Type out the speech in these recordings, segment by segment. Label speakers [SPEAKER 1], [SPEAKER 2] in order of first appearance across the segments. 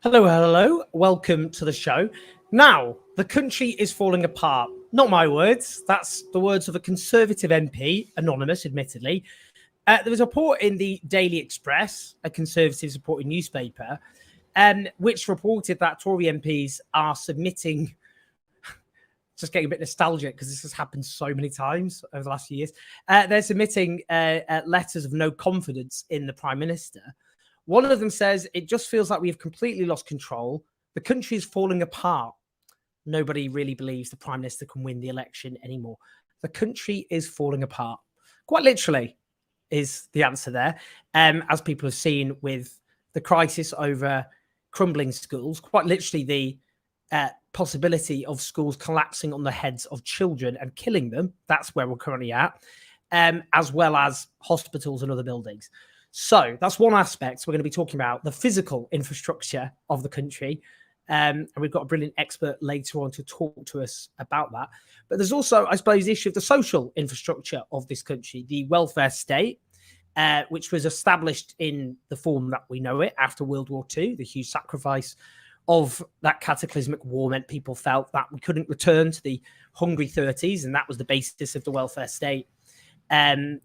[SPEAKER 1] Hello, hello. Welcome to the show. Now, the country is falling apart. Not my words. That's the words of a Conservative MP, anonymous, admittedly. There was a report in the Daily Express, a Conservative supported newspaper, which reported that Tory MPs are submitting, just getting a bit nostalgic because this has happened so many times over the last few years. They're submitting letters of no confidence in the Prime Minister. One of them says, it just feels like we have completely lost control. The country is falling apart. Nobody really believes the Prime Minister can win the election anymore. The country is falling apart. Quite literally is the answer there. As people have seen with the crisis over crumbling schools, quite literally the possibility of schools collapsing on the heads of children and killing them. That's where we're currently at, as well as hospitals and other buildings. So that's one aspect. We're going to be talking about the physical infrastructure of the country. And we've got a brilliant expert later on to talk to us about that. But there's also, I suppose, the issue of the social infrastructure of this country, the welfare state, which was established in the form that we know it after World War II. The huge sacrifice of that cataclysmic war meant people felt that we couldn't return to the hungry 30s. And that was the basis of the welfare state,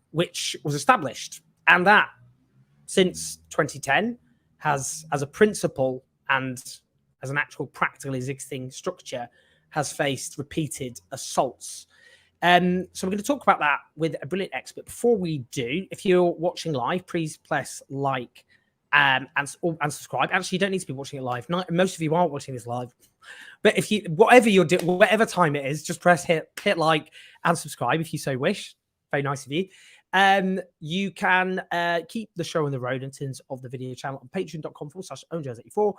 [SPEAKER 1] which was established. And that, since 2010, has, as a principle and as an actual practical existing structure, has faced repeated assaults. So we're going to talk about that with a brilliant expert. Before we do, if you're watching live, please press like and subscribe. Actually, you don't need to be watching it live. Most of you aren't watching this live. But if you, whatever you're doing, whatever time it is, just press hit like and subscribe if you so wish. Very nice of you. You can keep the show on the road in terms of the video channel on patreon.com/ownjazz84.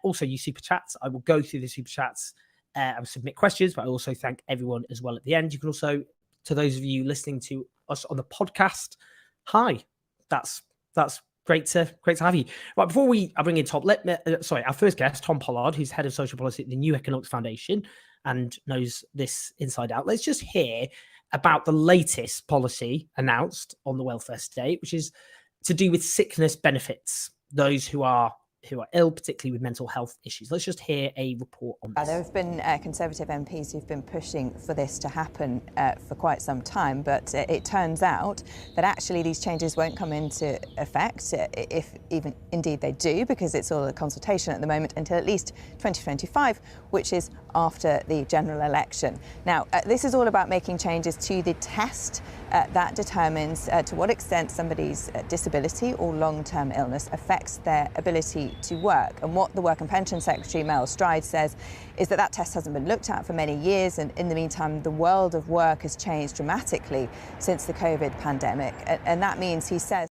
[SPEAKER 1] Also, use super chats. I will go through the super chats and submit questions, but I also thank everyone as well at the end. You can also, to those of you listening to us on the podcast, hi. That's great to have you. Right, before I bring in Tom, our first guest, Tom Pollard, who's head of social policy at the New Economics Foundation and knows this inside out. Let's just hear about the latest policy announced on the welfare state, which is to do with sickness benefits, those who are ill, particularly with mental health issues. Let's just hear a report on this.
[SPEAKER 2] There have been Conservative MPs who've been pushing for this to happen for quite some time, but it turns out that actually these changes won't come into effect, if even indeed they do, because it's all a consultation at the moment, until at least 2025, which is after the general election. Now, this is all about making changes to the test that determines to what extent somebody's disability or long-term illness affects their ability to work. And what the Work and Pension Secretary, Mel Stride, says is that test hasn't been looked at for many years, and in the meantime the world of work has changed dramatically since the COVID pandemic, and that means, he says...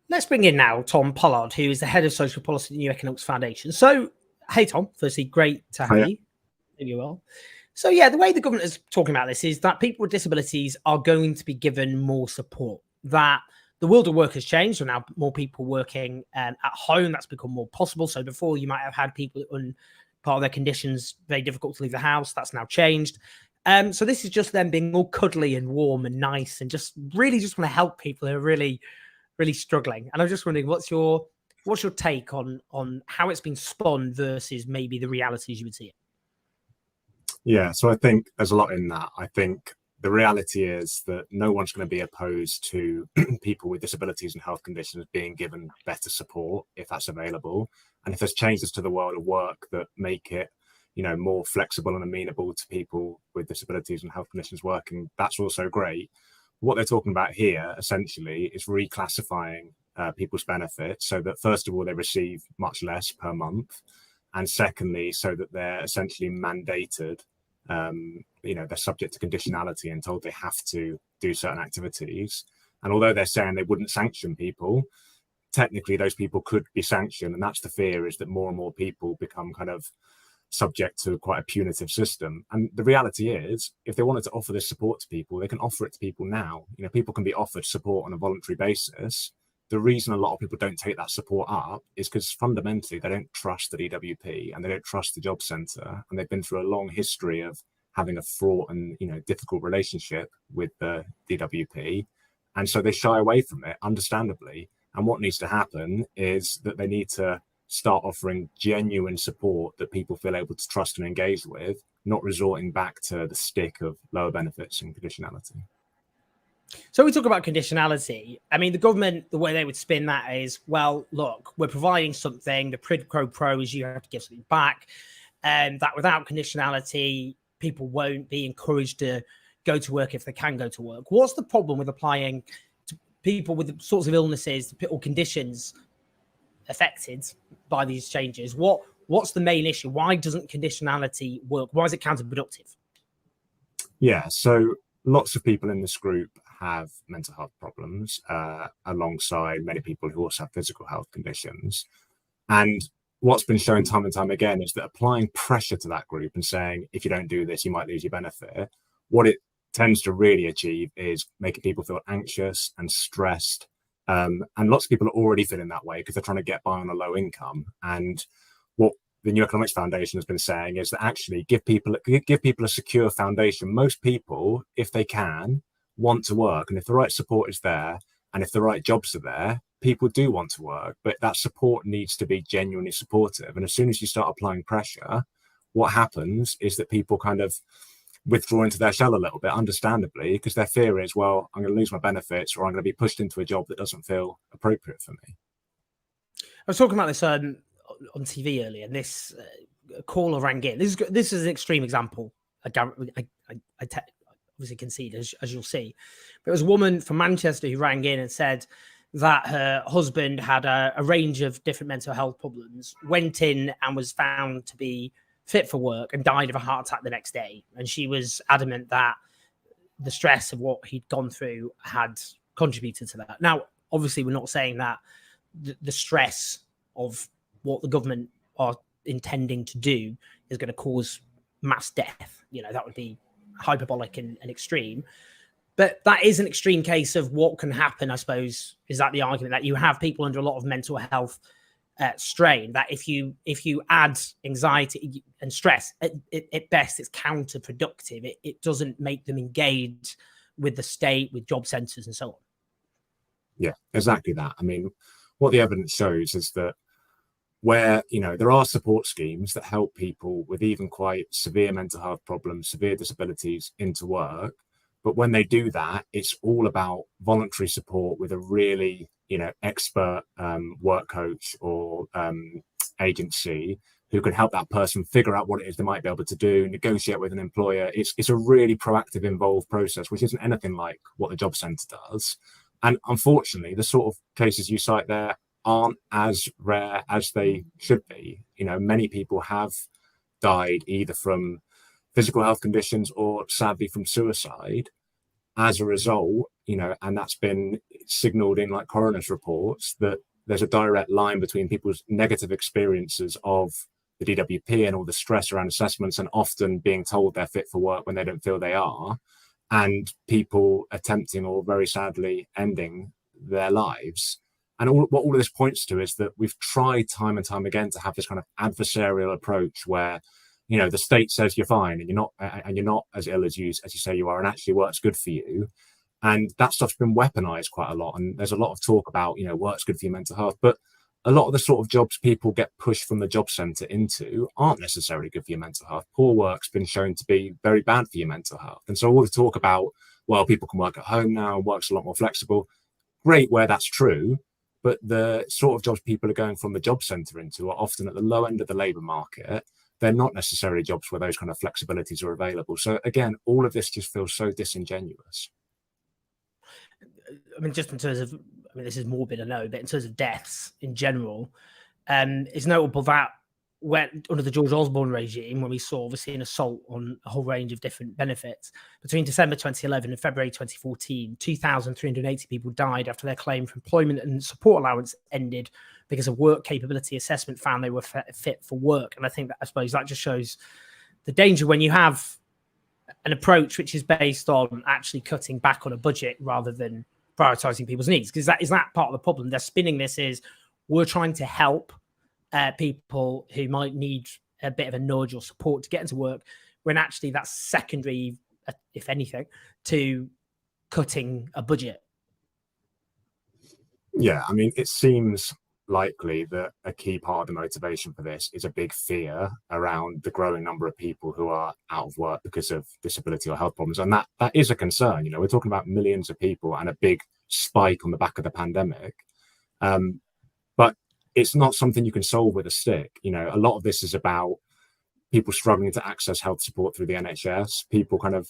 [SPEAKER 1] Let's bring in now Tom Pollard, who is the head of social policy at the New Economics Foundation. So, hey Tom, firstly, great to have you. Hope you're well. So yeah, the way the government is talking about this is that people with disabilities are going to be given more support, that the world of work has changed. So now more people working at home, that's become more possible. So before you might have had people on part of their conditions, very difficult to leave the house. That's now changed. So this is just them being all cuddly and warm and nice and just really just want to help people who are really, really struggling. And I'm just wondering, what's your take on how it's been spun versus maybe the realities you would see it?
[SPEAKER 3] Yeah, so I think there's a lot in that. I think the reality is that no one's going to be opposed to people with disabilities and health conditions being given better support if that's available. And if there's changes to the world of work that make it, more flexible and amenable to people with disabilities and health conditions working, that's also great. What they're talking about here, essentially, is reclassifying people's benefits so that, first of all, they receive much less per month. And secondly, so that they're essentially mandated, they're subject to conditionality and told they have to do certain activities. And although they're saying they wouldn't sanction people, technically those people could be sanctioned. And that's the fear, is that more and more people become kind of subject to quite a punitive system. And the reality is, if they wanted to offer this support to people, they can offer it to people now. People can be offered support on a voluntary basis. The reason a lot of people don't take that support up is because fundamentally they don't trust the DWP and they don't trust the job centre, and they've been through a long history of having a fraught and difficult relationship with the DWP, and so they shy away from it, understandably. And what needs to happen is that they need to start offering genuine support that people feel able to trust and engage with, not resorting back to the stick of lower benefits and conditionality.
[SPEAKER 1] So we talk about conditionality. I mean, the government, the way they would spin that is, well, look, we're providing something. The quid pro is you have to give something back. And that without conditionality, people won't be encouraged to go to work if they can go to work. What's the problem with applying to people with the sorts of illnesses or conditions affected by these changes? What's the main issue? Why doesn't conditionality work? Why is it counterproductive?
[SPEAKER 3] Yeah, so lots of people in this group have mental health problems, alongside many people who also have physical health conditions. And what's been shown time and time again is that applying pressure to that group and saying, if you don't do this, you might lose your benefit, what it tends to really achieve is making people feel anxious and stressed. And lots of people are already feeling that way because they're trying to get by on a low income. And what the New Economics Foundation has been saying is that actually give people a secure foundation. Most people, if they can, want to work, and if the right support is there and if the right jobs are there, people do want to work, but that support needs to be genuinely supportive. And as soon as you start applying pressure, what happens is that people kind of withdraw into their shell a little bit, understandably, because their fear is, well, I'm going to lose my benefits or I'm going to be pushed into a job that doesn't feel appropriate for me.
[SPEAKER 1] I was talking about this on TV earlier, and this caller rang in. This is an extreme example. I obviously concede, as you'll see. But it was a woman from Manchester who rang in and said that her husband had a range of different mental health problems, went in and was found to be fit for work and died of a heart attack the next day. And she was adamant that the stress of what he'd gone through had contributed to that. Now, obviously, we're not saying that the stress of what the government are intending to do is going to cause mass death. You know, that would be hyperbolic and extreme. But that is an extreme case of what can happen, I suppose. Is that the argument that you have people under a lot of mental health strain, that if you add anxiety and stress, at best it's counterproductive. It doesn't make them engage with the state, with job centres and so on.
[SPEAKER 3] Yeah, exactly that. I mean, what the evidence shows is that where, you know, there are support schemes that help people with even quite severe mental health problems, severe disabilities into work. But when they do that, it's all about voluntary support with a really, you know, expert work coach or agency who can help that person figure out what it is they might be able to do, negotiate with an employer. It's a really proactive, involved process, which isn't anything like what the job centre does. And unfortunately, the sort of cases you cite there aren't as rare as they should be. You know, many people have died either from physical health conditions or sadly from suicide as a result, you know, and that's been signaled in like coroner's reports that there's a direct line between people's negative experiences of the DWP and all the stress around assessments and often being told they're fit for work when they don't feel they are, and people attempting or very sadly ending their lives. And what all of this points to is that we've tried time and time again to have this kind of adversarial approach where, you know, the state says you're fine and you're not as ill as you say you are, and actually work's good for you. And that stuff's been weaponized quite a lot. And there's a lot of talk about, you know, work's good for your mental health, but a lot of the sort of jobs people get pushed from the job centre into aren't necessarily good for your mental health. Poor work's been shown to be very bad for your mental health. And so all the talk about, well, people can work at home now, work's a lot more flexible. Great where that's true. But the sort of jobs people are going from the job centre into are often at the low end of the labour market. They're not necessarily jobs where those kind of flexibilities are available. So again, all of this just feels so disingenuous.
[SPEAKER 1] I mean, just in terms of, I mean, this is morbid, I know, but in terms of deaths in general, it's notable that when under the George Osborne regime, when we saw obviously an assault on a whole range of different benefits, between December 2011 and February 2014, 2,380 people died after their claim for employment and support allowance ended because a work capability assessment found they were fit for work. And I think that, I suppose that just shows the danger when you have an approach which is based on actually cutting back on a budget rather than prioritizing people's needs. Because that is that part of the problem. They're spinning this is we're trying to help people who might need a bit of a nudge or support to get into work, when actually that's secondary, if anything, to cutting a budget.
[SPEAKER 3] Yeah, I mean, it seems likely that a key part of the motivation for this is a big fear around the growing number of people who are out of work because of disability or health problems. And that is a concern. We're talking about millions of people and a big spike on the back of the pandemic. But it's not something you can solve with a stick. A lot of this is about people struggling to access health support through the NHS, people kind of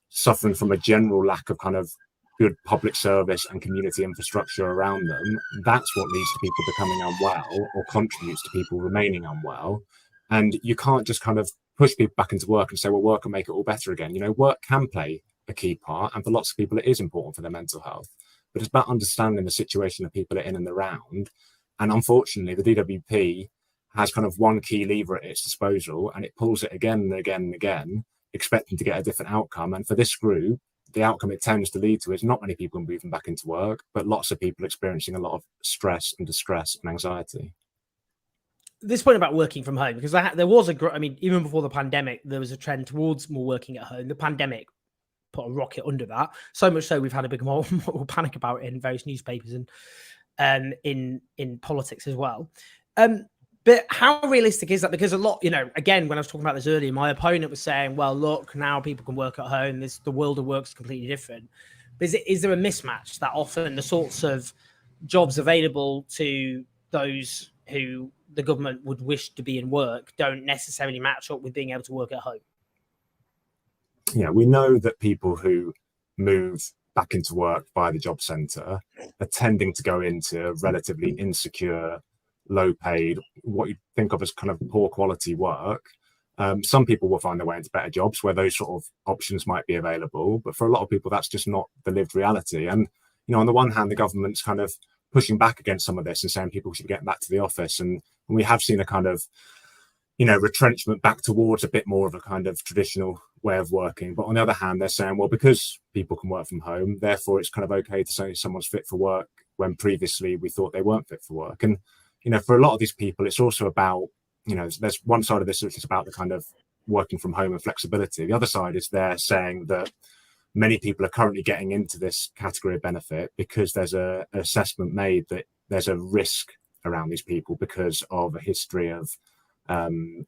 [SPEAKER 3] suffering from a general lack of kind of good public service and community infrastructure around them. That's what leads to people becoming unwell or contributes to people remaining unwell. And you can't just kind of push people back into work and say, well, work can make it all better again. Work can play a key part. And for lots of people, it is important for their mental health. But it's about understanding the situation of people in and around. And unfortunately, the DWP has kind of one key lever at its disposal, and it pulls it again and again and again, expecting to get a different outcome. And for this group, the outcome it tends to lead to is not many people moving back into work, but lots of people experiencing a lot of stress and distress and anxiety.
[SPEAKER 1] This point about working from home, because there was even before the pandemic, there was a trend towards more working at home. The pandemic put a rocket under that, so much so we've had a big more panic about it in various newspapers and in politics as well. But how realistic is that? Because a lot, again, when I was talking about this earlier, my opponent was saying, well, look, now people can work at home. The world of work is completely different. But is there a mismatch that often the sorts of jobs available to those who the government would wish to be in work don't necessarily match up with being able to work at home?
[SPEAKER 3] Yeah, we know that people who move back into work via the job centre are tending to go into relatively insecure, low paid, what you think of as kind of poor quality work. Some people will find their way into better jobs where those sort of options might be available, but for a lot of people that's just not the lived reality. And on the one hand, the government's kind of pushing back against some of this and saying people should be getting back to the office, and we have seen a kind of retrenchment back towards a bit more of a kind of traditional way of working. But on the other hand, they're saying, well, because people can work from home, therefore it's kind of okay to say someone's fit for work when previously we thought they weren't fit for work. And for a lot of these people, it's also about, there's one side of this which is about the kind of working from home and flexibility. The other side is they're saying that many people are currently getting into this category of benefit because there's an assessment made that there's a risk around these people because of a history of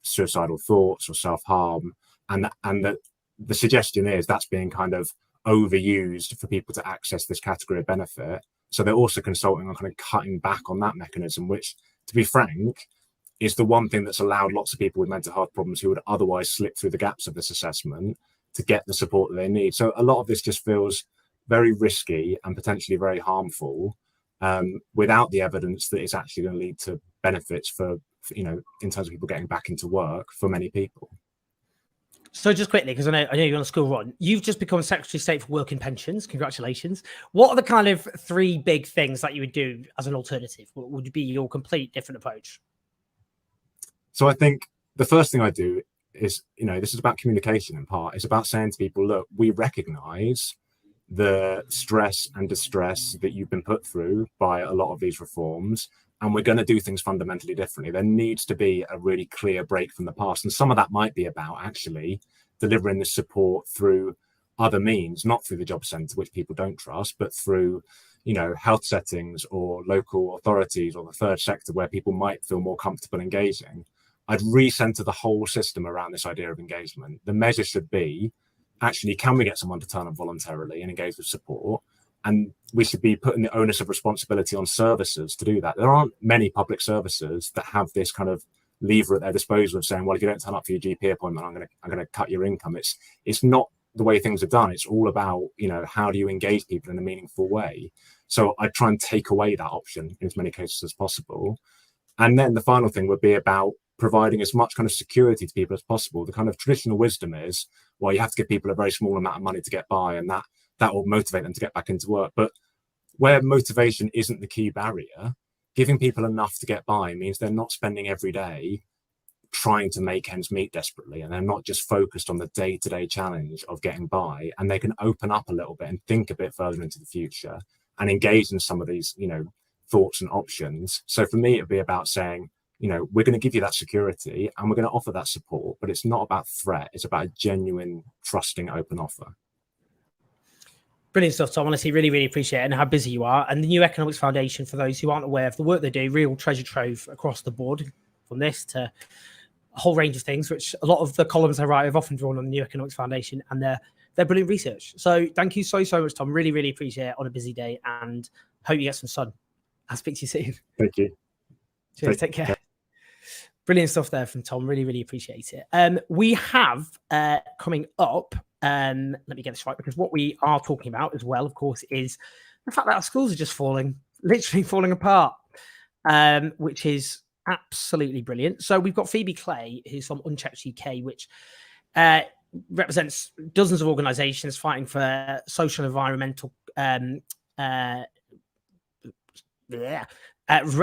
[SPEAKER 3] suicidal thoughts or self-harm. And the suggestion is that's being kind of overused for people to access this category of benefit. So they're also consulting on kind of cutting back on that mechanism, which, to be frank, is the one thing that's allowed lots of people with mental health problems who would otherwise slip through the gaps of this assessment to get the support that they need. So a lot of this just feels very risky and potentially very harmful without the evidence that it's actually going to lead to benefits for in terms of people getting back into work for many people.
[SPEAKER 1] So just quickly, because I know you're on a school run, you've just become Secretary of State for Work and Pensions. Congratulations. What are the kind of three big things that you would do as an alternative? What would be your complete different approach?
[SPEAKER 3] So I think the first thing I do is, this is about communication in part. It's about saying to people, look, we recognise the stress and distress that you've been put through by a lot of these reforms, and we're going to do things fundamentally differently. There needs to be a really clear break from the past. And some of that might be about actually delivering the support through other means, not through the job centre, which people don't trust, but through, health settings or local authorities or the third sector where people might feel more comfortable engaging. I'd recenter the whole system around this idea of engagement. The measure should be, actually, can we get someone to turn up voluntarily and engage with support? And we should be putting the onus of responsibility on services to do that. There aren't many public services that have this kind of lever at their disposal of saying, well, if you don't turn up for your GP appointment, I'm going to cut your income. It's not the way things are done. It's all about, how do you engage people in a meaningful way? So I try and take away that option in as many cases as possible. And then the final thing would be about providing as much kind of security to people as possible. The kind of traditional wisdom is, well, you have to give people a very small amount of money to get by, and that will motivate them to get back into work. But where motivation isn't the key barrier, giving people enough to get by means they're not spending every day trying to make ends meet desperately, and they're not just focused on the day-to-day challenge of getting by, and they can open up a little bit and think a bit further into the future and engage in some of these, thoughts and options. So for me, it'd be about saying, we're going to give you that security and we're going to offer that support, but it's not about threat. It's about a genuine, trusting, open offer.
[SPEAKER 1] Brilliant stuff, Tom. Honestly, really, really appreciate it and how busy you are. And the New Economics Foundation, for those who aren't aware of the work they do, real treasure trove across the board, from this to a whole range of things, which a lot of the columns I write have often drawn on the New Economics Foundation, and they're brilliant research. So thank you so much, Tom. Really, really appreciate it on a busy day, and hope you get some sun. I'll speak to you soon.
[SPEAKER 3] Thank you.
[SPEAKER 1] Cheers, take care. Brilliant stuff there from Tom. Really, really appreciate it. We have coming up, let me get this right, because what we are talking about as well, of course, is the fact that our schools are just literally falling apart, which is absolutely brilliant. So we've got Phoebe Clay, who's from Unchecked UK, which represents dozens of organisations fighting for social and environmental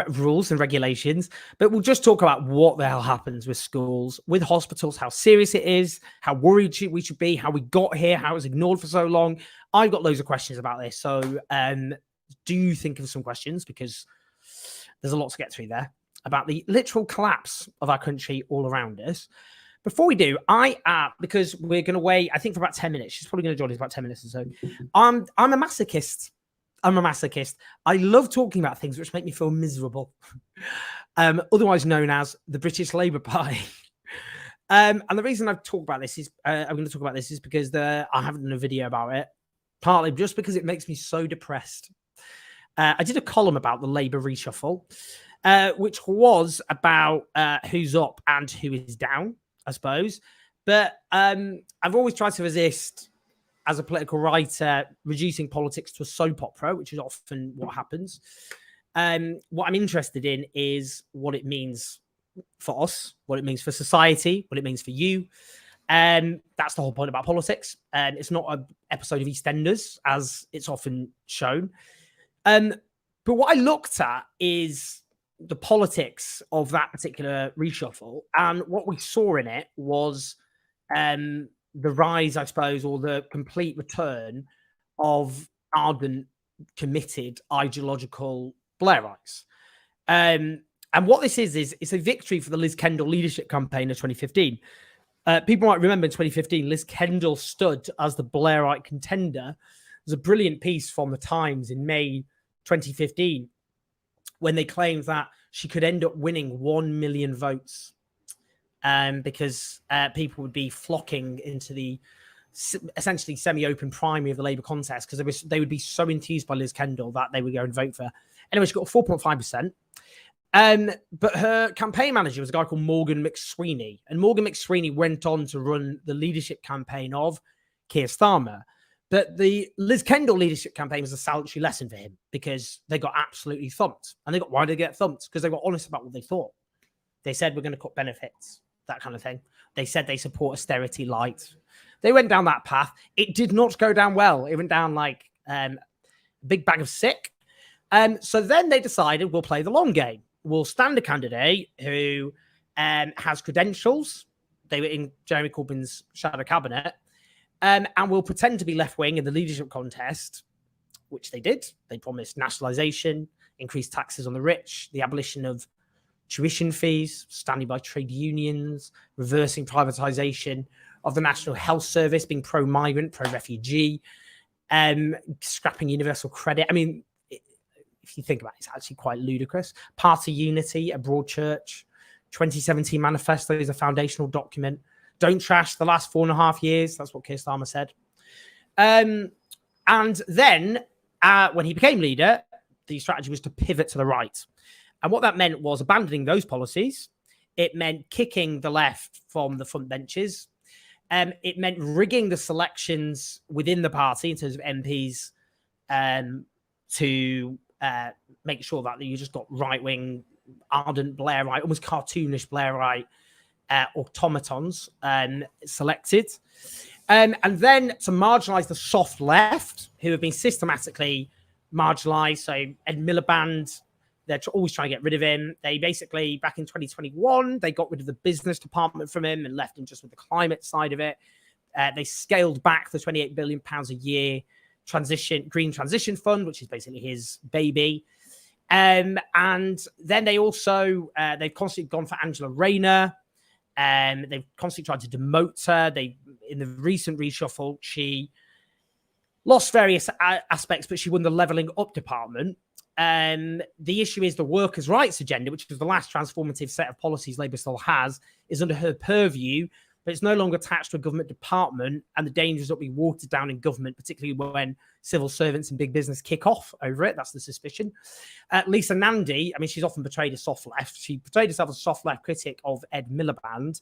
[SPEAKER 1] rules and regulations. But we'll just talk about what the hell happens with schools, with hospitals, how serious it is, how worried we should be, how we got here, how it was ignored for so long. I've got loads of questions about this. So do think of some questions, because there's a lot to get through there about the literal collapse of our country all around us. Before we do, because we're going to wait, I think, for about 10 minutes. She's probably going to join us about 10 minutes or so. I'm a masochist. I love talking about things which make me feel miserable, otherwise known as the British Labour Party. And the reason I've talked about this is, I'm going to talk about this is because I haven't done a video about it, partly just because it makes me so depressed. I did a column about the Labour reshuffle, which was about who's up and who is down, I suppose. But I've always tried to resist, as a political writer, reducing politics to a soap opera, which is often what happens. What I'm interested in is what it means for us, what it means for society, what it means for you. That's the whole point about politics. It's not an episode of EastEnders, as it's often shown. But what I looked at is the politics of that particular reshuffle. And what we saw in it was the rise, I suppose, or the complete return of ardent, committed, ideological Blairites. And what this is it's a victory for the Liz Kendall leadership campaign of 2015. People might remember in 2015, Liz Kendall stood as the Blairite contender. There's a brilliant piece from the Times in May 2015 when they claimed that she could end up winning 1 million votes. Because people would be flocking into the essentially semi-open primary of the Labour contest, because they would be so enthused by Liz Kendall that they would go and vote for her. Anyway, she got 4.5%. But her campaign manager was a guy called Morgan McSweeney. And Morgan McSweeney went on to run the leadership campaign of Keir Starmer. But the Liz Kendall leadership campaign was a salutary lesson for him, because they got absolutely thumped. And why did they get thumped? Because they were honest about what they thought. They said, we're going to cut benefits, that kind of thing. They said they support austerity light. They went down that path. It did not go down well. It went down like a big bag of sick. So then they decided, we'll play the long game. We'll stand a candidate who has credentials. They were in Jeremy Corbyn's shadow cabinet. And we'll pretend to be left-wing in the leadership contest, which they did. They promised nationalisation, increased taxes on the rich, the abolition of tuition fees, standing by trade unions, reversing privatisation of the National Health Service, being pro-migrant, pro-refugee, scrapping universal credit. I mean, if you think about it, it's actually quite ludicrous. Party unity, a broad church, 2017 manifesto is a foundational document. Don't trash the last 4.5 years. That's what Keir Starmer said. And then when he became leader, the strategy was to pivot to the right. And what that meant was abandoning those policies. It meant kicking the left from the front benches. It meant rigging the selections within the party in terms of MPs to make sure that you just got right-wing, ardent Blairite, almost cartoonish Blairite automatons selected. And then to marginalise the soft left, who have been systematically marginalised. So Ed Miliband, they're always trying to get rid of him. They basically, back in 2021, they got rid of the business department from him and left him just with the climate side of it. They scaled back the £28 billion a year green transition fund, which is basically his baby. And then they also, they've constantly gone for Angela Rayner. They've constantly tried to demote her. In the recent reshuffle, she lost various aspects, but she won the levelling up department. The issue is the workers' rights agenda, which is the last transformative set of policies Labour still has, is under her purview, but it's no longer attached to a government department, and the danger is that we watered down in government, particularly when civil servants and big business kick off over it. That's the suspicion. Lisa Nandy, I mean, she's often portrayed as soft left. She portrayed herself as a soft left critic of Ed Miliband,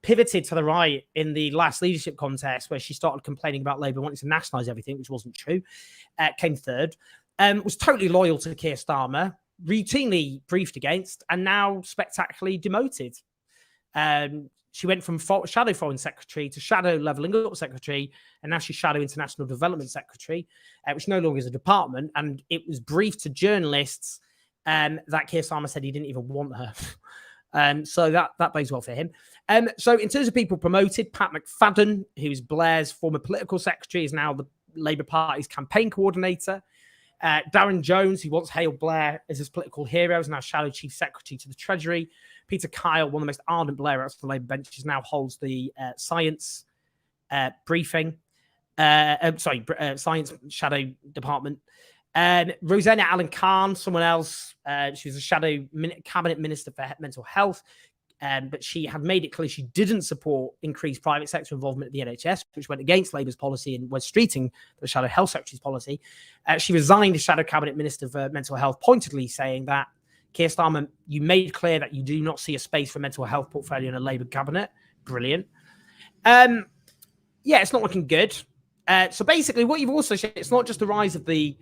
[SPEAKER 1] pivoted to the right in the last leadership contest where she started complaining about Labour wanting to nationalise everything, which wasn't true. Came third. Was totally loyal to Keir Starmer, routinely briefed against, and now spectacularly demoted. She went from shadow foreign secretary to shadow levelling up secretary, and now she's shadow international development secretary, which no longer is a department. And it was briefed to journalists that Keir Starmer said he didn't even want her. So that bodes well for him. So in terms of people promoted, Pat McFadden, who's Blair's former political secretary, is now the Labour Party's campaign coordinator. Darren Jones, who once hailed Blair as his political hero, is now shadow chief secretary to the Treasury. Peter Kyle, one of the most ardent Blairites on the Labour bench, now holds the science science shadow department. Rosanna Allen-Khan, someone else, she was a shadow cabinet minister for mental health, but she had made it clear she didn't support increased private sector involvement at the NHS, which went against Labour's policy and was streeting the shadow health secretary's policy. She resigned as shadow cabinet minister for mental health, pointedly saying that, Keir Starmer, you made clear that you do not see a space for mental health portfolio in a Labour cabinet. Brilliant. Yeah, it's not looking good. So basically what you've also said, it's not just the rise of the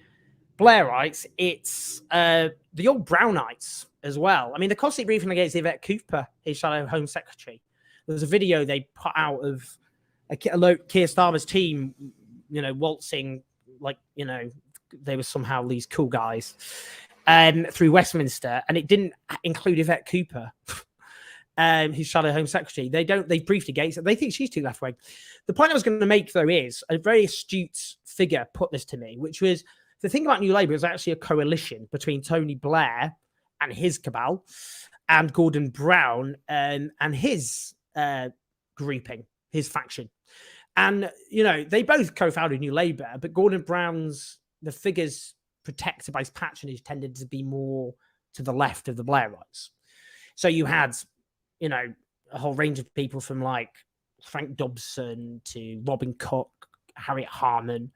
[SPEAKER 1] Blairites, it's the old Brownites as well. I mean, the costly briefing against Yvette Cooper, his shadow Home Secretary. There was a video they put out of Keir Starmer's team, waltzing like, they were somehow these cool guys through Westminster, and it didn't include Yvette Cooper, who's shadow Home Secretary. They briefed against it. They think she's too left wing. The point I was going to make, though, is a very astute figure put this to me, which was the thing about New Labour is actually a coalition between Tony Blair and his cabal and Gordon Brown and his grouping, his faction. And, they both co-founded New Labour, but Gordon Brown's, the figures protected by his patronage tended to be more to the left of the Blairites. So you had, a whole range of people from like Frank Dobson to Robin Cook, Harriet Harman,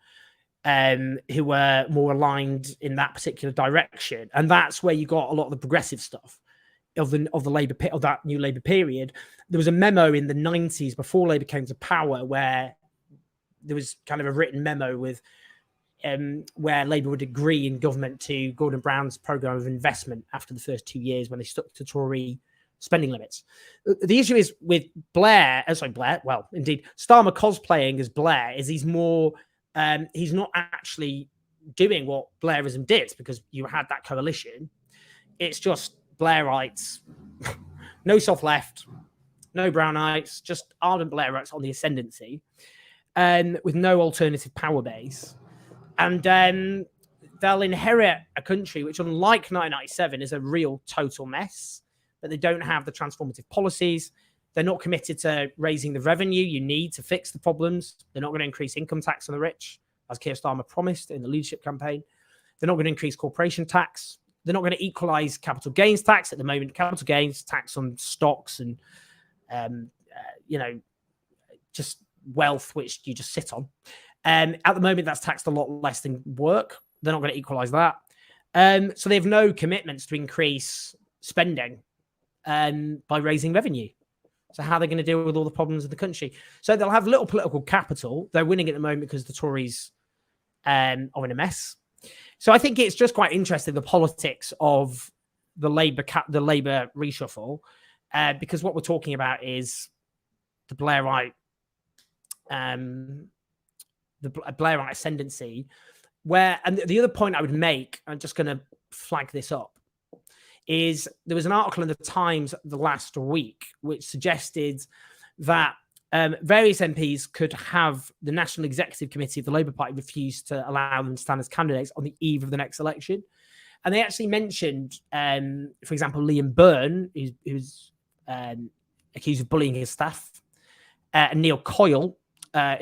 [SPEAKER 1] who were more aligned in that particular direction. And that's where you got a lot of the progressive stuff of that New Labour period. There was a memo in the 90s before Labour came to power where there was kind of a written memo with where Labour would agree in government to Gordon Brown's programme of investment after the first 2 years when they stuck to Tory spending limits. The issue is with Starmer cosplaying as Blair is he's not actually doing what Blairism did, because you had that coalition. It's just Blairites, no soft left, no Brownites, just ardent Blairites on the ascendancy, with no alternative power base. And they'll inherit a country which, unlike 1997, is a real total mess, but they don't have the transformative policies. They're not committed to raising the revenue you need to fix the problems. They're not going to increase income tax on the rich, as Keir Starmer promised in the leadership campaign. They're not going to increase corporation tax. They're not going to equalise capital gains tax. At the moment, capital gains tax on stocks and, just wealth, which you just sit on. At the moment, that's taxed a lot less than work. They're not going to equalise that. So they have no commitments to increase spending by raising revenue. So how are they going to deal with all the problems of the country? So they'll have little political capital. They're winning at the moment because the Tories are in a mess. So I think it's just quite interesting, the politics of the Labour reshuffle, because what we're talking about is the Blairite ascendancy, and the other point I would make, I'm just going to flag this up, is there was an article in the Times the last week which suggested that various MPs could have the National Executive Committee of the Labour Party refuse to allow them to stand as candidates on the eve of the next election. And they actually mentioned, for example, Liam Byrne, who's accused of bullying his staff, and Neil Coyle,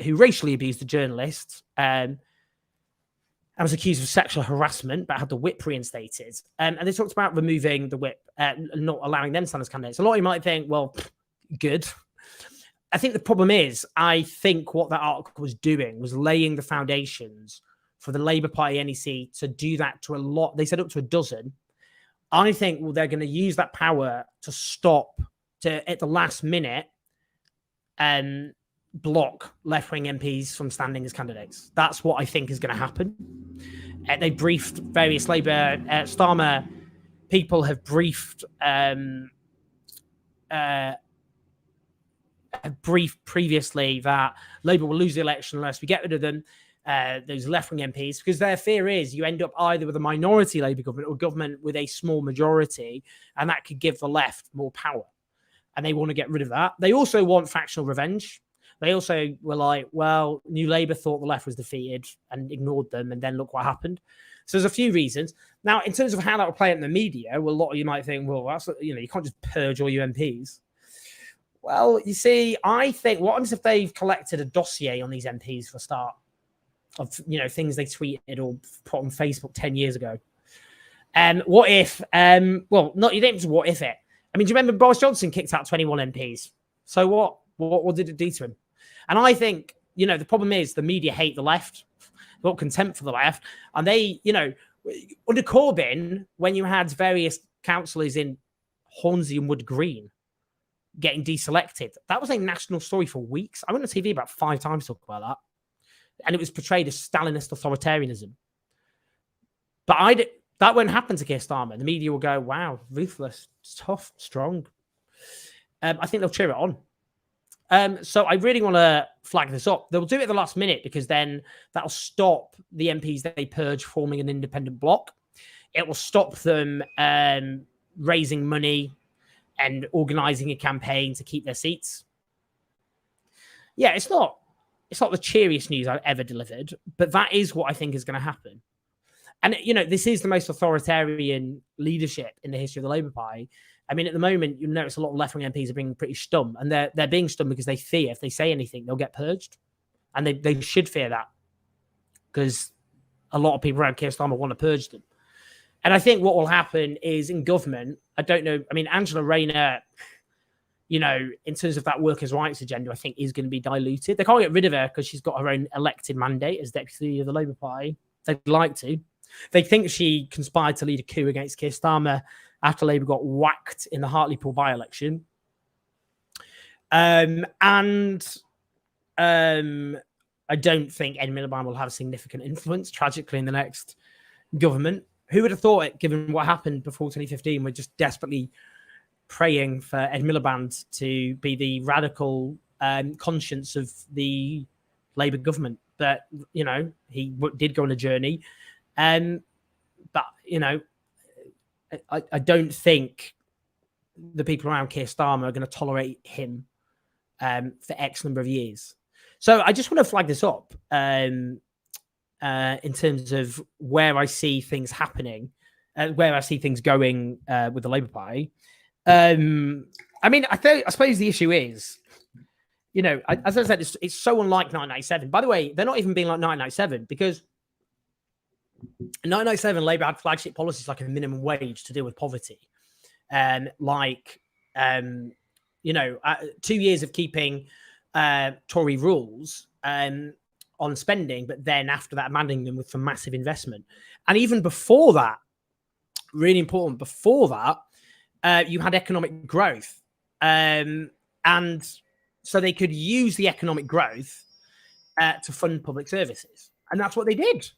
[SPEAKER 1] who racially abused a journalist, and was accused of sexual harassment, but had the whip reinstated. And they talked about removing the whip, not allowing them to stand as candidates. A lot of you might think, well, good. I think the problem is, I think what that article was doing was laying the foundations for the Labour Party NEC to do that to a lot. They said up to a dozen. I think, well, they're going to use that power to stop, at the last minute, block left-wing MPs from standing as candidates. That's what I think is going to happen. They briefed various Labour, Starmer people have briefed previously that Labour will lose the election unless we get rid of them, those left-wing MPs, because their fear is you end up either with a minority Labour government or government with a small majority, and that could give the left more power. And they want to get rid of that. They also want factional revenge. They also were like, well, New Labour thought the left was defeated and ignored them, and then look what happened. So there's a few reasons. Now, in terms of how that will play out in the media, well, a lot of you might think, well, that's, you can't just purge all your MPs. Well, you see, I think, what happens if they've collected a dossier on these MPs for a start of, things they tweeted or put on Facebook 10 years ago? And what if, you don't have to what if it. I mean, do you remember Boris Johnson kicked out 21 MPs? So what? What did it do to him? And I think, the problem is the media hate the left. They've got contempt for the left. And they, under Corbyn, when you had various councillors in Hornsey and Wood Green getting deselected, that was a national story for weeks. I went on TV about 5 times to talk about that. And it was portrayed as Stalinist authoritarianism. But that won't happen to Keir Starmer. The media will go, wow, ruthless, tough, strong. I think they'll cheer it on. So I really want to flag this up. They'll do it at the last minute because then that'll stop the MPs that they purge forming an independent bloc. It will stop them raising money and organising a campaign to keep their seats. Yeah, it's not the cheeriest news I've ever delivered, but that is what I think is going to happen. And, this is the most authoritarian leadership in the history of the Labour Party. I mean, at the moment, you notice a lot of left-wing MPs are being pretty stum, and they're being stum because they fear if they say anything, they'll get purged. And they should fear that because a lot of people around Keir Starmer want to purge them. And I think what will happen is in government, I don't know, I mean, Angela Rayner, in terms of that workers' rights agenda, I think is going to be diluted. They can't get rid of her because she's got her own elected mandate as deputy of the Labour Party. They'd like to. They think she conspired to lead a coup against Keir Starmer after Labour got whacked in the Hartlepool by-election. I don't think Ed Miliband will have a significant influence, tragically, in the next government. Who would have thought it, given what happened before 2015? We're just desperately praying for Ed Miliband to be the radical conscience of the Labour government. But, he did go on a journey. But, I don't think the people around Keir Starmer are going to tolerate him for X number of years. So I just want to flag this up in terms of where I see things happening, where I see things going with the Labour Party. I mean, I suppose the issue is, as I said, it's so unlike 1997. By the way, they're not even being like 1997 because in 1997, Labour had flagship policies like a minimum wage to deal with poverty. 2 years of keeping Tory rules on spending, but then after that, mandating them with some massive investment. And even before that, really important, before that, you had economic growth. And so they could use the economic growth to fund public services. And that's what they did.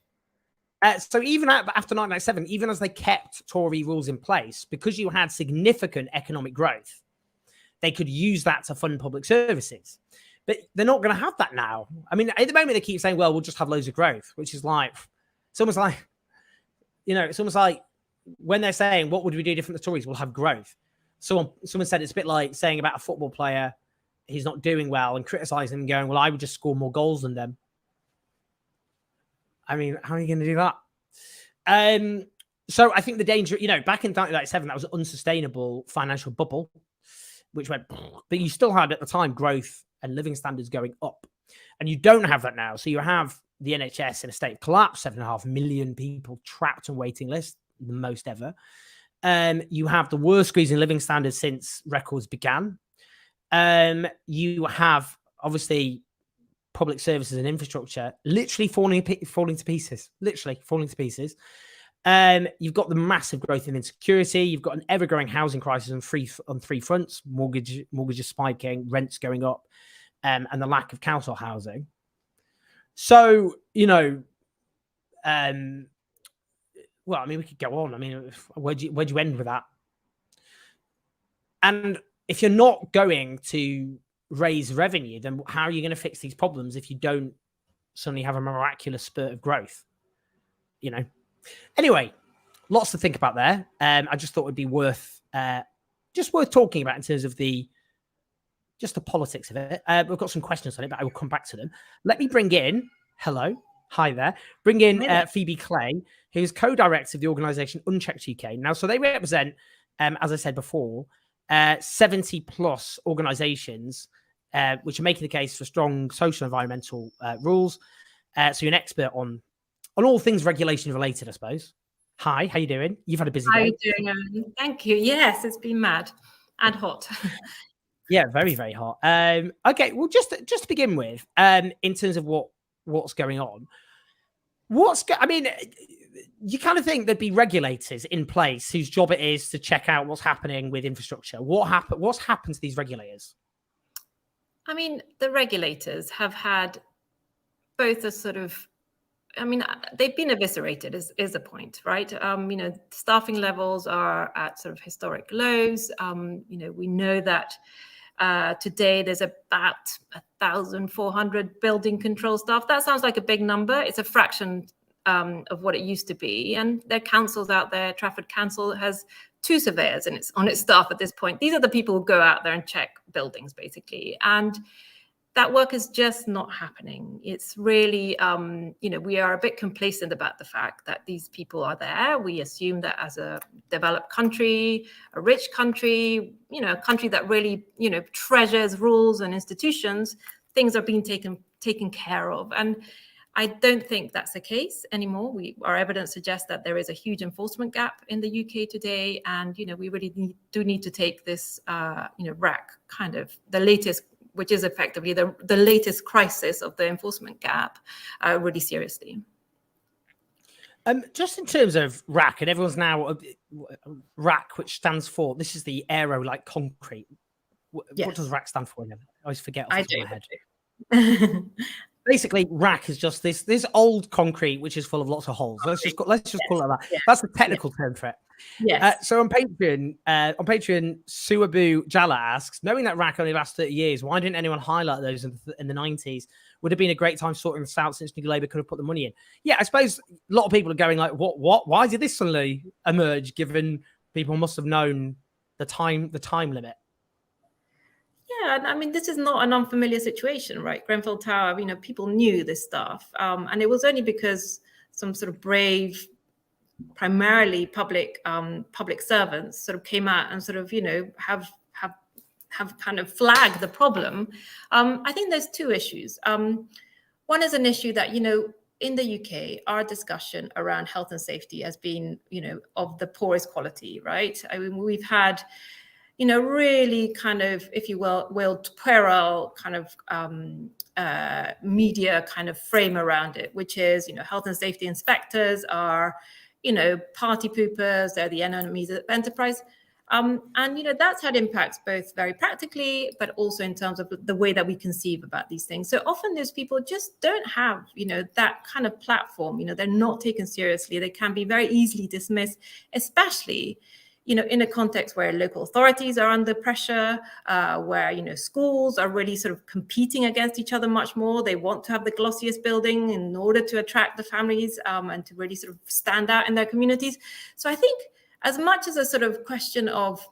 [SPEAKER 1] So even after 1997, even as they kept Tory rules in place, because you had significant economic growth, they could use that to fund public services. But they're not going to have that now. I mean, at the moment, they keep saying, well, we'll just have loads of growth, which is like, it's almost like when they're saying, what would we do different to Tories? We'll have growth. Someone said it's a bit like saying about a football player, he's not doing well, and criticizing him and going, well, I would just score more goals than them. I mean, how are you going to do that? So I think the danger, back in 1997, that was an unsustainable financial bubble, which went, but you still had at the time growth and living standards going up. And you don't have that now. So you have the NHS in a state of collapse, 7.5 million people trapped on waiting lists, the most ever. You have the worst squeeze in living standards since records began. You have, obviously, public services and infrastructure literally falling to pieces. Literally falling to pieces. You've got the massive growth in insecurity. You've got an ever-growing housing crisis on three fronts: mortgages spiking, rents going up, and the lack of council housing. So, well, I mean, we could go on. I mean, where'd you end with that? And if you're not going to raise revenue, then how are you going to fix these problems if you don't suddenly have a miraculous spurt of growth? Anyway, lots to think about there. I just thought it would be worth talking about in terms of the politics of it. We've got some questions on it, but I will come back to them. Let me bring in, hi there. Bring in Phoebe Clay, who's co-director of the organisation Unchecked UK. Now, so they represent, as I said before, 70 plus organisations which are making the case for strong social and environmental rules. So you're an expert on all things regulation related, I suppose. Hi, how you doing? You've had a busy day.
[SPEAKER 4] How are you doing, Owen? Thank you. Yes, it's been mad and hot.
[SPEAKER 1] Yeah, very, very hot. Okay, well, just to begin with, in terms of what's going on, you kind of think there'd be regulators in place whose job it is to check out what's happening with infrastructure. What's happened to these regulators?
[SPEAKER 4] I mean, the regulators have had both a sort of, they've been eviscerated is the point, right? Staffing levels are at sort of historic lows. We know that today there's about 1,400 building control staff. That sounds like a big number. It's a fraction of what it used to be. And there are councils out there. Trafford Council has 2 surveyors on its staff at this point. These are the people who go out there and check buildings, basically. And that work is just not happening. It's really, we are a bit complacent about the fact that these people are there. We assume that as a developed country, a rich country, a country that really, treasures rules and institutions, things are being taken care of. And I don't think that's the case anymore. Our evidence suggests that there is a huge enforcement gap in the UK today. And, we really do need to take this, RAC kind of the latest, which is effectively the latest crisis of the enforcement gap, really seriously.
[SPEAKER 1] Just in terms of RAC, and everyone's now RAC, which stands for, this is the aero like concrete.
[SPEAKER 4] Yes.
[SPEAKER 1] What does RAC stand for? I always forget off the top of my head. Basically, RAC is just this old concrete which is full of lots of holes. Let's just call it that. Yes. That's the technical term for it.
[SPEAKER 4] Yes.
[SPEAKER 1] So on Patreon, Suabu Jala asks, knowing that RAC only lasts 30 years, why didn't anyone highlight those in the 90s? Would have been a great time sorting this out since New Labour could have put the money in. Yeah, I suppose a lot of people are going like, what? Why did this suddenly emerge? Given people must have known the time limit.
[SPEAKER 4] Yeah, I mean, this is not an unfamiliar situation, right? Grenfell Tower, people knew this stuff. And it was only because some sort of brave, primarily public servants sort of came out and sort of, have kind of flagged the problem. I think there's 2 issues. One is an issue that, in the UK, our discussion around health and safety has been, of the poorest quality, right? I mean, we've had really kind of, if you will, puerile kind of media kind of frame around it, which is, health and safety inspectors are, party poopers, they're the enemies of enterprise. And, that's had impacts both very practically, but also in terms of the way that we conceive about these things. So often those people just don't have, that kind of platform, they're not taken seriously. They can be very easily dismissed, especially in a context where local authorities are under pressure, where, schools are really sort of competing against each other much more. They want to have the glossiest building in order to attract the families and to really sort of stand out in their communities. So I think as much as a sort of question of,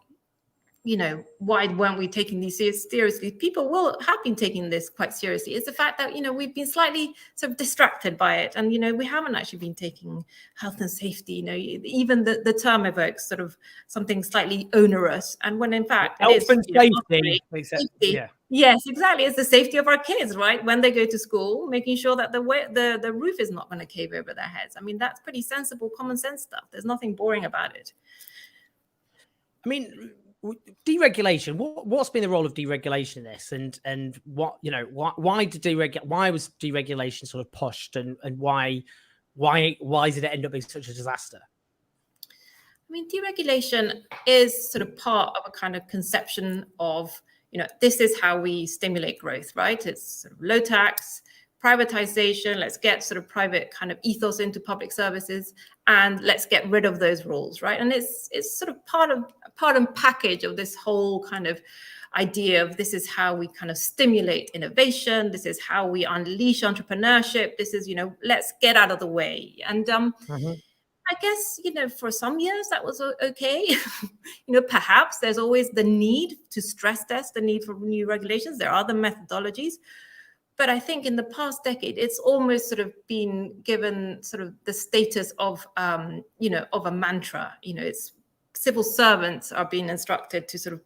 [SPEAKER 4] why weren't we taking these seriously? People will have been taking this quite seriously. It's the fact that, we've been slightly sort of distracted by it. And, we haven't actually been taking health and safety, even the term evokes sort of something slightly onerous. And when in fact,
[SPEAKER 1] health and safety.
[SPEAKER 4] Yes, exactly. It's the safety of our kids, right? When they go to school, making sure that the roof is not going to cave over their heads. I mean, that's pretty sensible, common sense stuff. There's nothing boring about it.
[SPEAKER 1] I mean, deregulation. What's been the role of deregulation in this, and what, you know, why was deregulation sort of pushed, and why did it end up being such a disaster?
[SPEAKER 4] I mean, deregulation is sort of part of a kind of conception of, you know, this is how we stimulate growth, right? It's sort of low tax, privatization. Let's get sort of private kind of ethos into public services, and let's get rid of those rules, right? And it's sort of part and package of this whole kind of idea of this is how we kind of stimulate innovation. This is how we unleash entrepreneurship. This is, you know, let's get out of the way. And I guess, you know, for some years that was okay. You know, perhaps there's always the need to stress test the need for new regulations. There are other methodologies. But I think in the past decade, it's almost sort of been given sort of the status of, you know, of a mantra. You know, it's civil servants are being instructed to sort of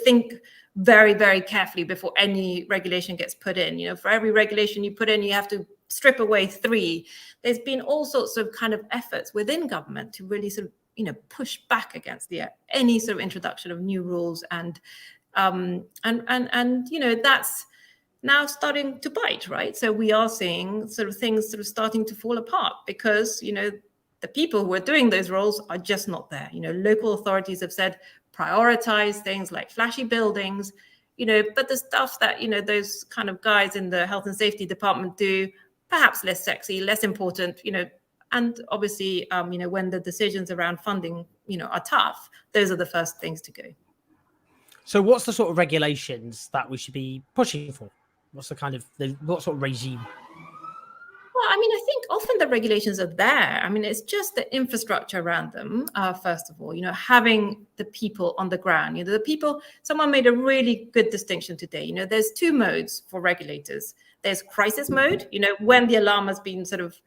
[SPEAKER 4] think very, very carefully before any regulation gets put in. You know, for every regulation you put in, you have to strip away 3. There's been all sorts of kind of efforts within government to really sort of, you know, push back against any sort of introduction of new rules, and you know, that's now starting to bite, right? So we are seeing sort of things sort of starting to fall apart because, you know, the people who are doing those roles are just not there. You know, local authorities have said prioritize things like flashy buildings, you know, but the stuff that, you know, those kind of guys in the health and safety department do, perhaps less sexy, less important, you know, and obviously, you know, when the decisions around funding, you know, are tough, those are the first things to go.
[SPEAKER 1] So what's the sort of regulations that we should be pushing for? What's the kind of, what sort of regime?
[SPEAKER 4] Well, I mean, I think often the regulations are there. I mean, it's just the infrastructure around them, first of all, you know, having the people on the ground, you know, the people, someone made a really good distinction today. You know, there's 2 modes for regulators. There's crisis mode, you know, when the alarm has been sort of,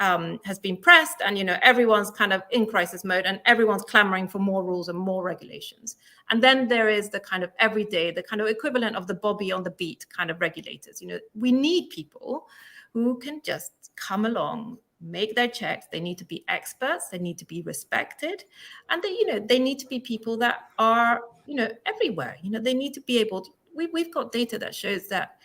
[SPEAKER 4] has been pressed and, you know, everyone's kind of in crisis mode and everyone's clamoring for more rules and more regulations. And then there is the kind of everyday, the kind of equivalent of the Bobby on the beat kind of regulators. You know, we need people who can just come along, make their checks. They need to be experts. They need to be respected. And they, you know, they need to be people that are, you know, everywhere. You know, they need to be able to, we've got data that shows that,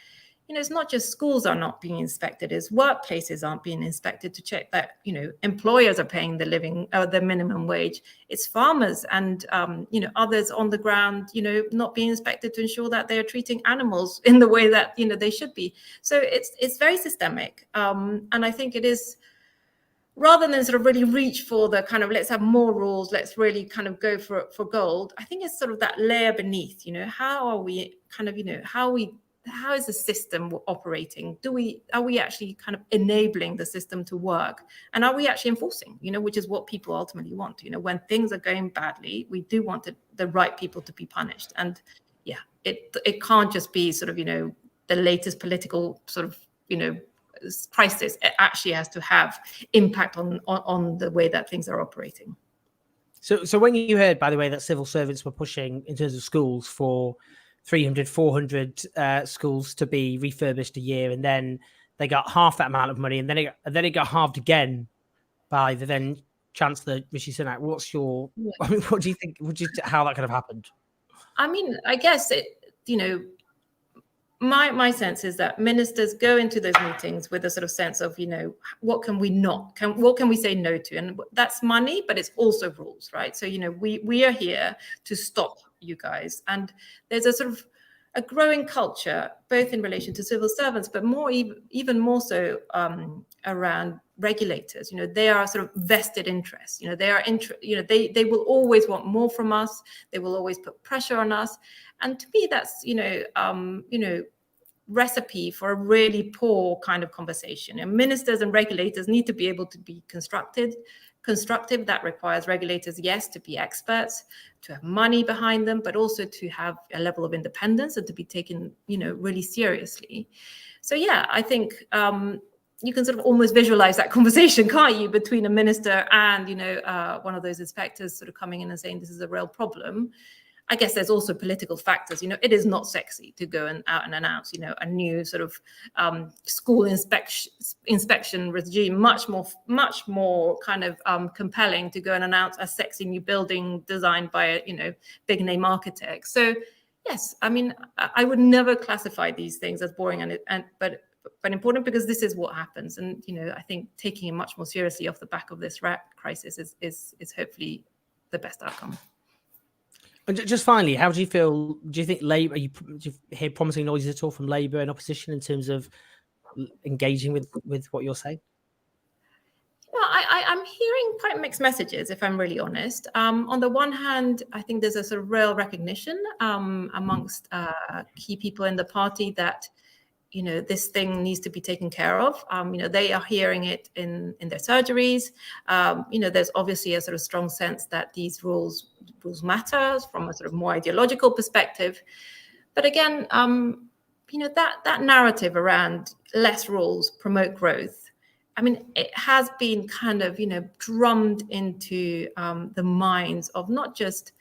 [SPEAKER 4] you know, it's not just schools are not being inspected, it's workplaces aren't being inspected to check that, you know, employers are paying the minimum wage. It's farmers and, you know, others on the ground, you know, not being inspected to ensure that they are treating animals in the way that, you know, they should be. So it's very systemic. And I think it is, rather than sort of really reach for the kind of, let's have more rules, let's really kind of go for gold. I think it's sort of that layer beneath, you know, how are we kind of, you know, how is the system operating? Are we actually kind of enabling the system to work? And are we actually enforcing, you know, which is what people ultimately want? You know, when things are going badly, we do want the right people to be punished. And yeah, it can't just be sort of, you know, the latest political sort of, you know, crisis. It actually has to have impact on the way that things are operating.
[SPEAKER 1] So when you heard, by the way, that civil servants were pushing in terms of schools for 300, 400 schools to be refurbished a year, and then they got half that amount of money, and then it got halved again by the then Chancellor Rishi Sunak. What's your? I mean, what do you think? How that could have happened?
[SPEAKER 4] I mean, I guess you know, my sense is that ministers go into those meetings with a sort of sense of, you know, what can we say no to, and that's money, but it's also rules, right? So, you know, we are here to stop you guys, and there's a sort of a growing culture both in relation to civil servants, but even more so around regulators. You know, they are sort of vested interests. You know, they will always want more from us. They will always put pressure on us. And to me, that's, you know, recipe for a really poor kind of conversation. And ministers and regulators need to be able to be constructive. That requires regulators, yes, to be experts, to have money behind them, but also to have a level of independence and to be taken, you know, really seriously. So yeah, I think you can sort of almost visualize that conversation, can't you, between a minister and, you know, one of those inspectors sort of coming in and saying this is a real problem. I guess there's also political factors. It is not sexy to go out and announce, a new sort of school inspection regime. Much more kind of compelling to go and announce a sexy new building designed by a big name architect. So yes, I mean, I would never classify these things as boring, but important, because this is what happens. And I think taking it much more seriously off the back of this rat crisis is hopefully the best outcome.
[SPEAKER 1] And just finally, how do you feel? Do you think Labour? Do you hear promising noises at all from Labour and opposition in terms of engaging with what you're saying?
[SPEAKER 4] I'm hearing quite mixed messages, if I'm really honest. On the one hand, I think there's a sort of real recognition amongst key people in the party that this thing needs to be taken care of. They are hearing it in their surgeries. There's obviously a sort of strong sense that these rules matter from a sort of more ideological perspective. But again, that narrative around less rules promote growth, I mean, it has been kind of, drummed into the minds of not just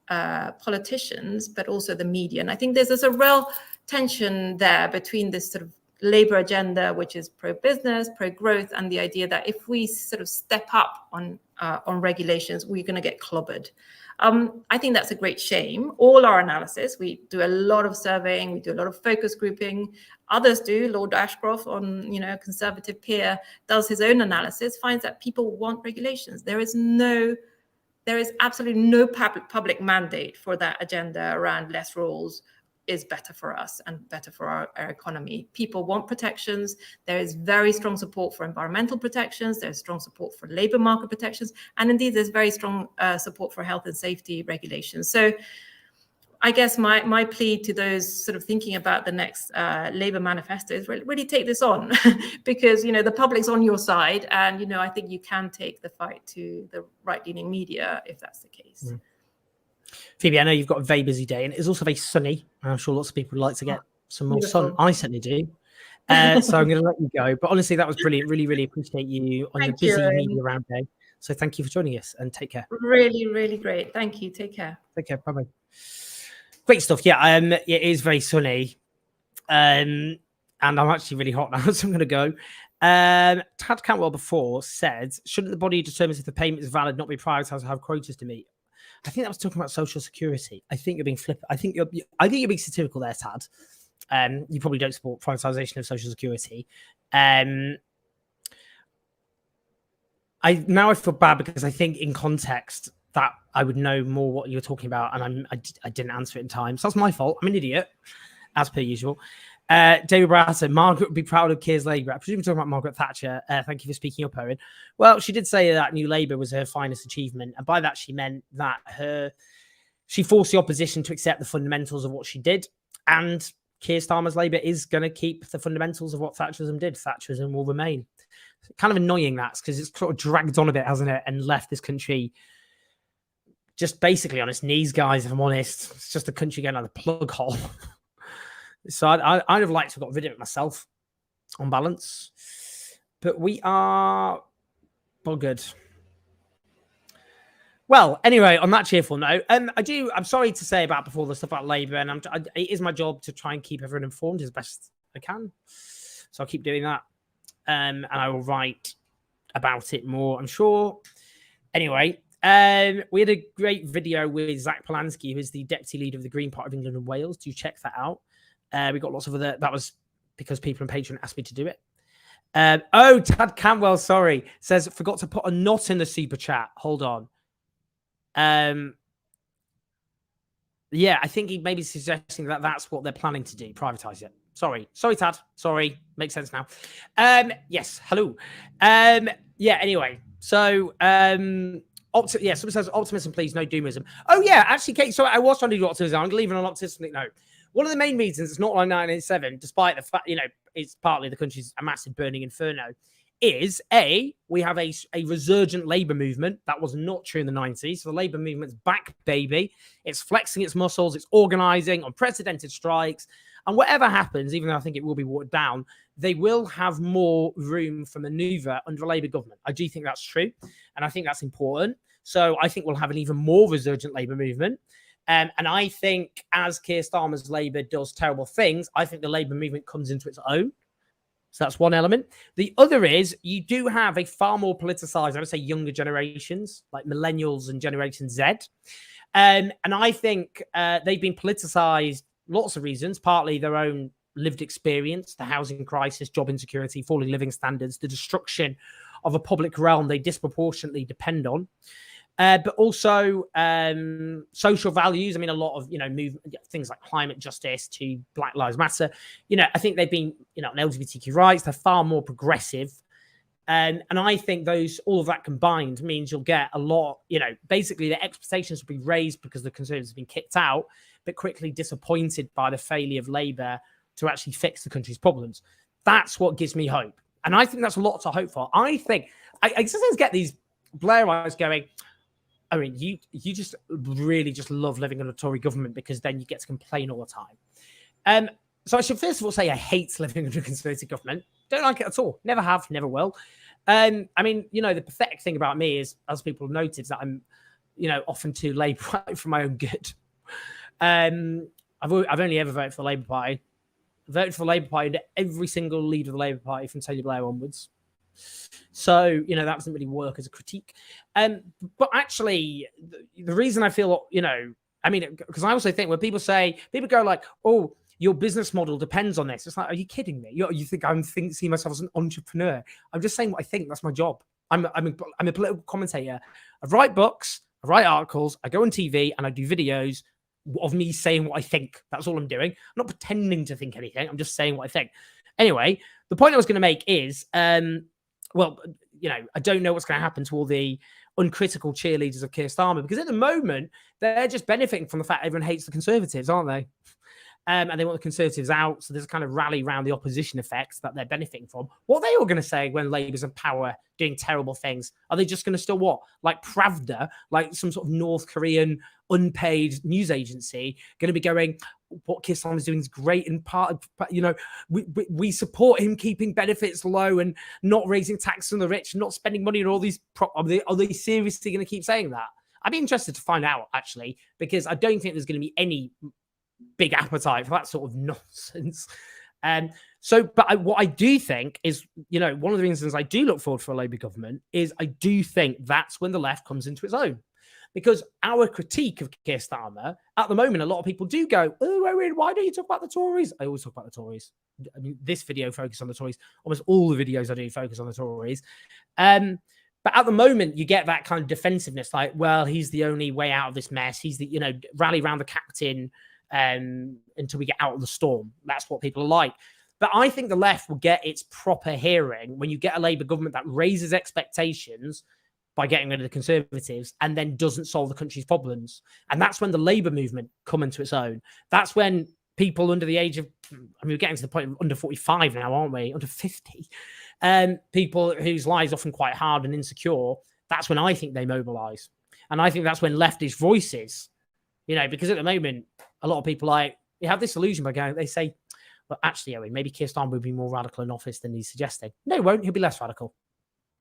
[SPEAKER 4] politicians, but also the media. And I think there's a real tension there between this sort of Labour agenda, which is pro-business, pro-growth, and the idea that if we sort of step up on regulations, we're going to get clobbered. I think that's a great shame. All our analysis, we do a lot of surveying, we do a lot of focus grouping. Others do. Lord Ashcroft, on a conservative peer, does his own analysis, finds that people want regulations. There is absolutely no public mandate for that agenda around less rules is better for us and better for our economy. People want protections. There is very strong support for environmental protections. There's strong support for labour market protections. And indeed, there's very strong support for health and safety regulations. So I guess my plea to those sort of thinking about the next Labour manifesto is really take this on because, the public's on your side. And, I think you can take the fight to the right-leaning media if that's the case.
[SPEAKER 1] Mm. Phoebe, I know you've got a very busy day and it's also very sunny. I'm sure lots of people would like to get some more sun. I certainly do. So I'm going to let you go. But honestly, that was brilliant. Really, really appreciate you on your busy media round day. So thank you for joining us and take care.
[SPEAKER 4] Really, really great. Thank you. Take care.
[SPEAKER 1] Take care. Bye-bye. Great stuff. Yeah, it is very sunny. And I'm actually really hot now, so I'm going to go. Tad Cantwell before said, shouldn't the body determine if the payment is valid, not be prioritised or have quotas to meet? I think that was talking about social security. I think you're being flippant. I think you're being satirical there, Tad. You probably don't support privatisation of social security. I feel bad because I think in context that I would know more what you were talking about, and I didn't answer it in time. So that's my fault. I'm an idiot, as per usual. David Bratter, Margaret would be proud of Keir's Labour. I presume we're talking about Margaret Thatcher. Thank you for speaking up, Owen. Well, she did say that New Labour was her finest achievement. And by that, she meant that she forced the opposition to accept the fundamentals of what she did. And Keir Starmer's Labour is going to keep the fundamentals of what Thatcherism did. Thatcherism will remain. Kind of annoying, that's because it's sort of dragged on a bit, hasn't it? And left this country just basically on its knees, guys, if I'm honest. It's just a country going down the plug hole. So I'd have liked to have got rid of it myself on balance. But we are buggered. Well, anyway, on that cheerful note, I'm sorry to say about before the stuff about Labour, and it is my job to try and keep everyone informed as best I can. So I'll keep doing that. And I will write about it more, I'm sure. Anyway, we had a great video with Zach Polanski, who is the deputy leader of the Green Party of England and Wales. Do check that out. We got lots of other. That was because people on Patreon asked me to do it. Tad Campbell, sorry, says forgot to put a not in the super chat. Hold on. Yeah, I think he may be suggesting that that's what they're planning to do, privatise it. Sorry, Tad. Sorry, makes sense now. Yes, hello. Yeah. Anyway, so someone says optimism, please, no doomism. Oh yeah, actually, Kate. Sorry, I was trying to do optimism. I'm going to leave it on optimistic note. One of the main reasons it's not like 1987, despite the fact, it's partly the country's a massive burning inferno, is we have a resurgent Labour movement. That was not true in the 90s. So the Labour movement's back, baby. It's flexing its muscles. It's organising unprecedented strikes. And whatever happens, even though I think it will be watered down, they will have more room for manoeuvre under a Labour government. I do think that's true. And I think that's important. So I think we'll have an even more resurgent Labour movement. And I think as Keir Starmer's Labour does terrible things, I think the Labour movement comes into its own. So that's one element. The other is you do have a far more politicized, I would say, younger generations, like millennials and Generation Z. And I think they've been politicized lots of reasons, partly their own lived experience, the housing crisis, job insecurity, falling living standards, the destruction of a public realm they disproportionately depend on. But also social values. I mean, a lot of, things like climate justice to Black Lives Matter. I think they've been, on LGBTQ rights, they're far more progressive. And I think all of that combined means you'll get a lot, basically the expectations will be raised because the Conservatives have been kicked out, but quickly disappointed by the failure of Labour to actually fix the country's problems. That's what gives me hope. And I think that's a lot to hope for. I think, I sometimes get these Blairites going, I mean, you just really just love living in a Tory government because then you get to complain all the time. So I should first of all say I hate living under a Conservative government. Don't like it at all. Never have, never will. I mean, the pathetic thing about me is, as people have noted, that I'm, often too Labour for my own good. I've only ever voted for the Labour Party. I voted for the Labour Party under every single leader of the Labour Party from Tony Blair onwards. So, that doesn't really work as a critique. But actually, the reason I feel, because I also think when people go like, oh, your business model depends on this. It's like, are you kidding me? You think see myself as an entrepreneur? I'm just saying what I think. That's my job. I'm a political commentator. I write books, I write articles, I go on TV and I do videos of me saying what I think. That's all I'm doing. I'm not pretending to think anything. I'm just saying what I think. Anyway, the point I was going to make is, I don't know what's going to happen to all the uncritical cheerleaders of Keir Starmer, because at the moment, they're just benefiting from the fact everyone hates the Conservatives, aren't they? And they want the Conservatives out. So there's a kind of rally around the opposition effects that they're benefiting from. What are they all going to say when Labour's in power doing terrible things? Are they just going to still what? Like Pravda, like some sort of North Korean unpaid news agency, going to be going, what Keir Starmer's doing is great in part, we support him keeping benefits low and not raising tax on the rich, not spending money on all these. Are they seriously going to keep saying that? I'd be interested to find out, actually, because I don't think there's going to be any big appetite for that sort of nonsense. What I do think is, one of the reasons I do look forward for a Labour government is I do think that's when the left comes into its own. Because our critique of Keir Starmer, at the moment, a lot of people do go, oh, why don't you talk about the Tories? I always talk about the Tories. I mean, this video focused on the Tories. Almost all the videos I do focus on the Tories. But at the moment, you get that kind of defensiveness, like, well, he's the only way out of this mess. He's the, rally around the captain until we get out of the storm. That's what people are like. But I think the left will get its proper hearing when you get a Labour government that raises expectations by getting rid of the Conservatives and then doesn't solve the country's problems. And that's when the Labour movement come into its own. That's when people under the age of, we're getting to the point of under 45 now, aren't we? Under 50. People whose lives are often quite hard and insecure, that's when I think they mobilise. And I think that's when leftist voices, because at the moment, a lot of people you have this illusion by going, they say, well, actually, Owen, maybe Keir Starmer will be more radical in office than he's suggesting. No, he won't. He'll be less radical.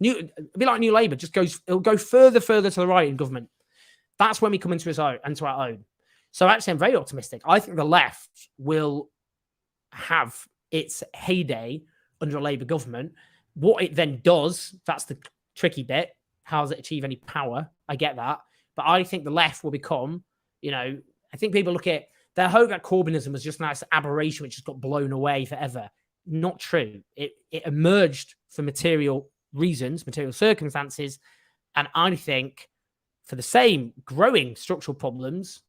[SPEAKER 1] It'll be like New Labour, it'll go further to the right in government. That's when we come into our own. So actually, I'm very optimistic. I think the left will have its heyday under a Labour government. What it then does, that's the tricky bit. How does it achieve any power? I get that. But I think the left will become, I think people look at their hope that Corbynism was just a nice aberration which just got blown away forever. Not true. It emerged for material reasons, material circumstances, and I think for the same growing structural problems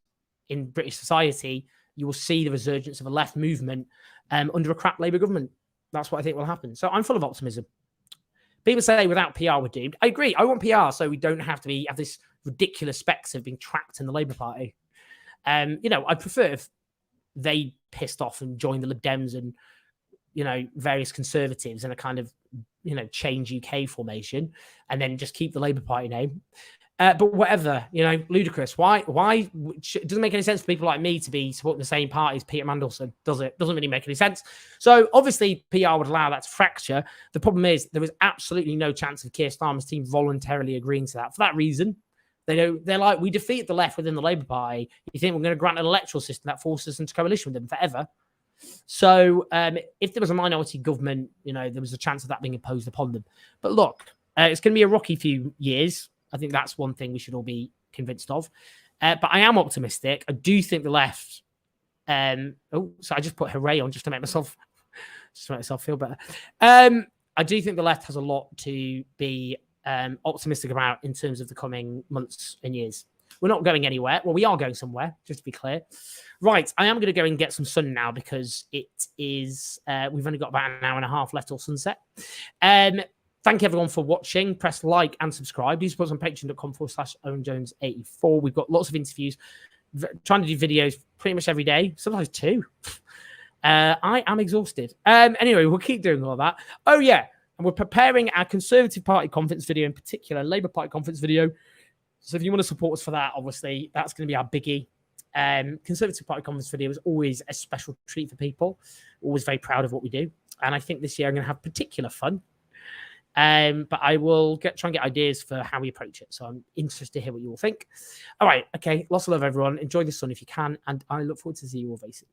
[SPEAKER 1] in British society, you will see the resurgence of a left movement under a crap Labour government. That's what I think will happen. So I'm full of optimism. People say without PR we're doomed. I agree. I want PR so we don't have to have this ridiculous specs of being trapped in the Labour Party. I'd prefer if they pissed off and joined the Lib Dems and, various Conservatives in a kind of, change UK formation and then just keep the Labour Party name. But whatever, ludicrous. Why? It doesn't make any sense for people like me to be supporting the same party as Peter Mandelson, does it? Doesn't really make any sense. So obviously PR would allow that to fracture. The problem is there is absolutely no chance of Keir Starmer's team voluntarily agreeing to that. For that reason, They're like, we defeat the left within the Labour Party. You think we're going to grant an electoral system that forces us into coalition with them forever? So if there was a minority government, there was a chance of that being imposed upon them. But look, it's going to be a rocky few years. I think that's one thing we should all be convinced of. But I am optimistic. I do think the left. So I just put hooray on just to make myself feel better. I do think the left has a lot to be optimistic about in terms of the coming months and years. We're not going anywhere. Well, we are going somewhere, just to be clear. Right, I am going to go and get some sun now because it is, we've only got about an hour and a half left till sunset. Thank you everyone for watching. Press like and subscribe. Do support us on patreon.com/OwenJones84. We've got lots of interviews, trying to do videos pretty much every day, sometimes 2. I am exhausted. Anyway, we'll keep doing all that. Oh, yeah. And we're preparing our Conservative Party conference video, in particular, Labour Party conference video. So if you want to support us for that, obviously, that's going to be our biggie. Conservative Party conference video is always a special treat for people. Always very proud of what we do. And I think this year I'm going to have particular fun. But I will try and get ideas for how we approach it. So I'm interested to hear what you all think. All right. Okay. Lots of love, everyone. Enjoy the sun if you can. And I look forward to seeing you all very soon.